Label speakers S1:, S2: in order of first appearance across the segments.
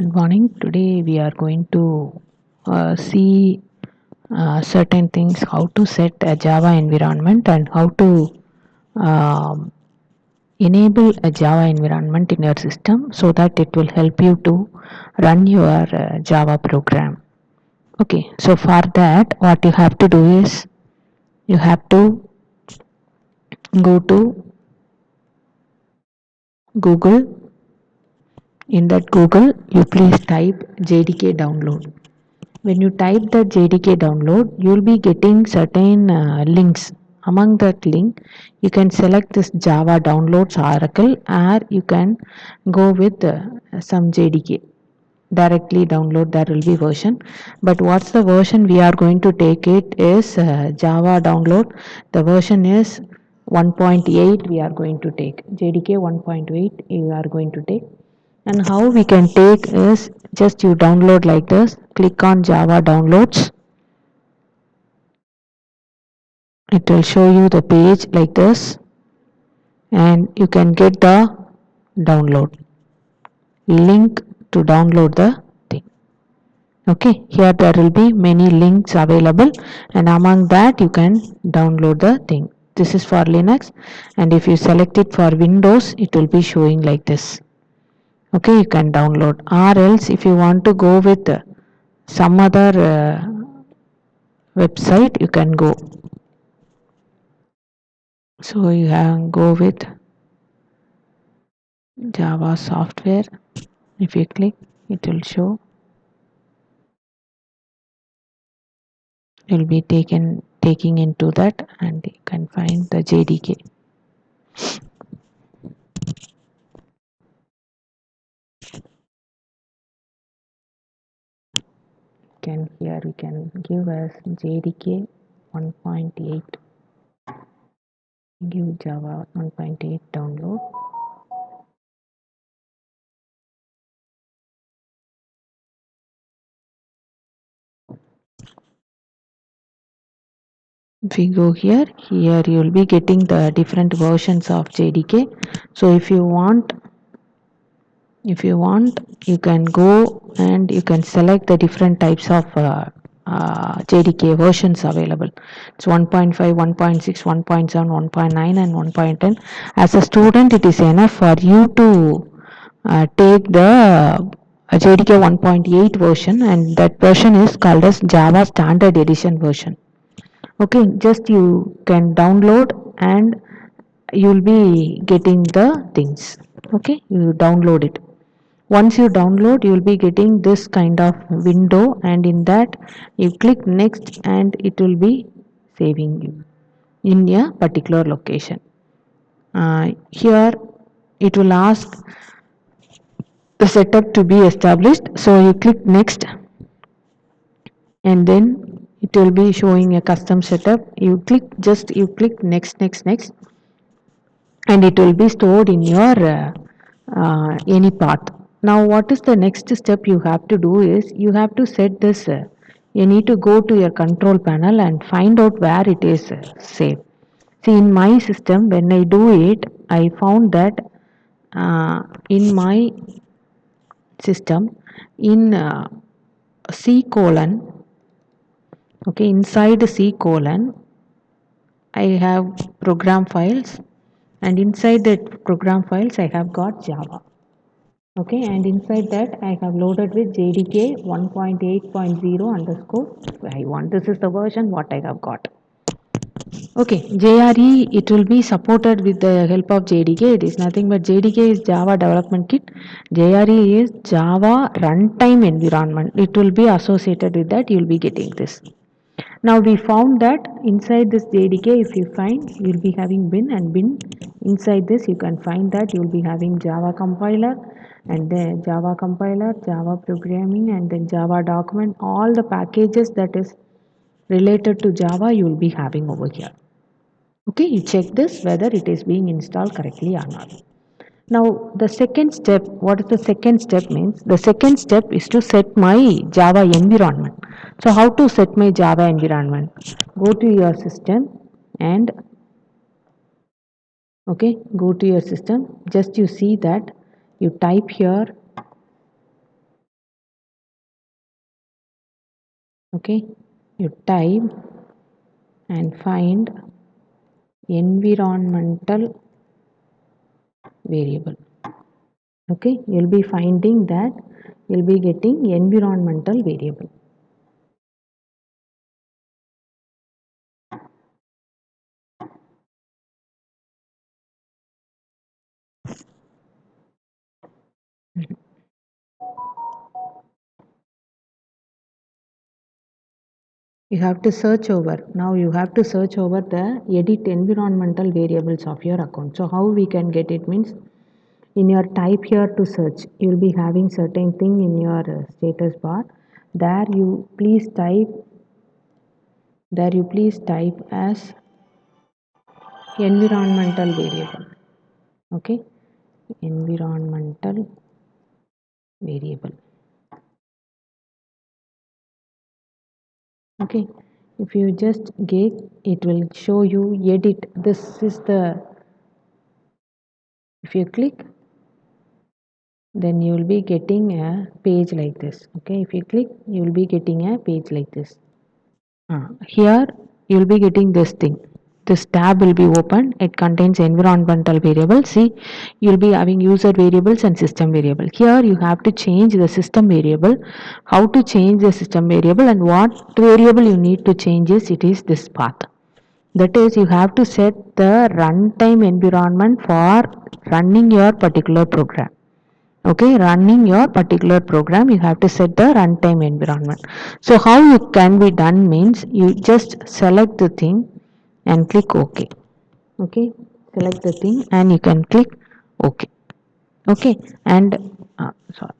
S1: Good morning. Today we are going to see certain things, how to set a Java environment and how to um, enable a Java environment in your system so that it will help you to run your Java program. Okay, so for that, what you have to do is you have to go to Google. In that Google, you please type JDK download. When you type the JDK download, you will be getting certain links. Among that link, you can select this Java downloads Oracle, or you can go with some JDK. Directly download, there will be version. But what's the version we are going to take it is Java download. The version is 1.8 we are going to take. JDK 1.8 you are going to take. And how we can take is just you download like this, click on Java downloads. It will show you the page like this, and you can get the download link to download the thing. Okay, here there will be many links available, and among that you can download the thing. This is for Linux, and if you select it for Windows, it will be showing like this. Okay, you can download, or else if you want to go with some other website, you can go. So you can go with Java software. If you click, it will show. You'll be taking into that, and you can find the JDK. Can here we can give us JDK 1.8. Give Java 1.8 download. If we go here you will be getting the different versions of JDK. So if you want, you can go and you can select the different types of JDK versions available. It's 1.5, 1.6, 1.7, 1.9 and 1.10. As a student, it is enough for you to take the JDK 1.8 version, and that version is called as Java Standard Edition version. Okay, just you can download and you'll be getting the things. Okay, you download it. Once you download, you will be getting this kind of window, and in that you click next and it will be saving you in a particular location. Here it will ask the setup to be established, so you click next, and then it will be showing a custom setup. You click next, and it will be stored in your any path. Now what is the next step you have to do is you have to set this. You need to go to your control panel and find out where it is saved. See, in my system, when I do it, I found that in my system, in C colon, okay, inside C colon, I have program files, and inside that program files I have got Java. Okay, and inside that I have loaded with JDK 1.8.0 underscore I1. This is the version what I have got. Okay, JRE, it will be supported with the help of JDK. It is nothing but JDK is Java Development Kit. JRE is Java Runtime Environment. It will be associated with that. You will be getting this. Now we found that inside this JDK, if you find, you will be having bin, and bin inside this you can find that you will be having Java compiler, and then Java compiler, Java programming, and then Java document. All the packages that is related to Java you will be having over here. Okay, you check this whether it is being installed correctly or not. Now the second step, what is the second step means? The second step is to set my Java environment. So how to set my Java environment? Go to your system and okay, go to your system. Just you see that you type here Okay, you type and find environmental variable. Okay, you'll be finding that you'll be getting environmental variable. You have to search over. Now you have to search over the edit environmental variables of your account. So how we can get it means, in your type here to search, you'll be having certain thing in your status bar. There you please type, as environmental variable. Okay, environmental variable. Okay, if you just get, it will show you edit. This is the, if you click, then you will be getting a page like this. Okay, if you click, you will be getting a page like this. Here you will be getting this thing. This tab will be open. It contains environmental variable. See, you will be having user variables and system variable. Here you have to change the system variable. How to change the system variable and what variable you need to change is, it is this path. That is, you have to set the runtime environment for running your particular program. Okay, running your particular program, you have to set the runtime environment. So how it can be done means, you just select the thing and click OK. Okay, select the thing and you can click OK. Okay, and sorry.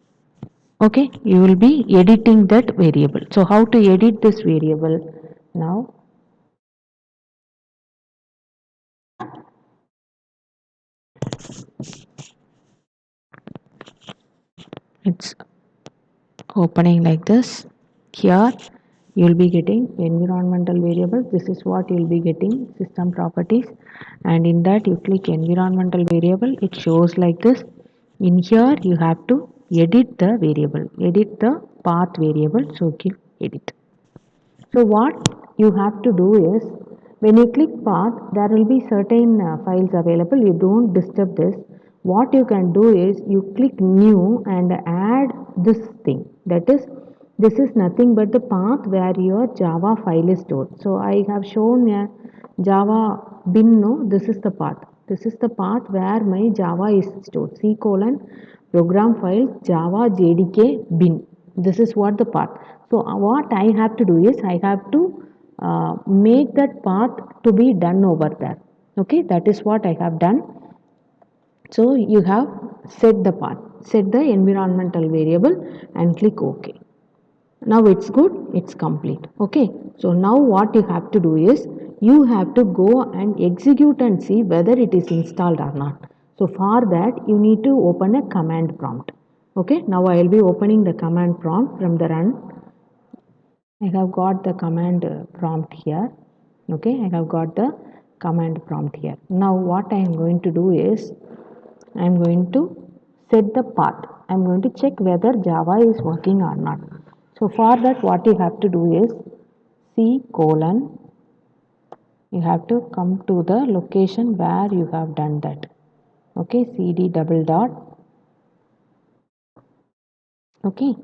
S1: Okay, you will be editing that variable. So how to edit this variable now? It's opening like this. Here you will be getting environmental variables. This is what you will be getting, system properties, and in that you click environmental variable, it shows like this. In here you have to edit the variable, edit the path variable. So click edit. So what you have to do is, when you click path, there will be certain files available. You don't disturb this. What you can do is, you click new and add this thing. That is, this is nothing but the path where your Java file is stored. So I have shown a Java bin. No, this is the path. This is the path where my Java is stored. C colon program file Java JDK bin. This is what the path. So what I have to do is, I have to make that path to be done over there. Okay, that is what I have done. So you have set the path, set the environmental variable and click OK. Now it's good, it's complete. Okay, so now what you have to do is, you have to go and execute and see whether it is installed or not. So for that you need to open a command prompt. Okay, now I will be opening the command prompt from the run. I have got the command prompt here. Okay, I have got the command prompt here. Now what I am going to do is, I am going to set the path. I am going to check whether Java is working or not. So for that what you have to do is, C colon, you have to come to the location where you have done that. Okay, CD double dot. Okay,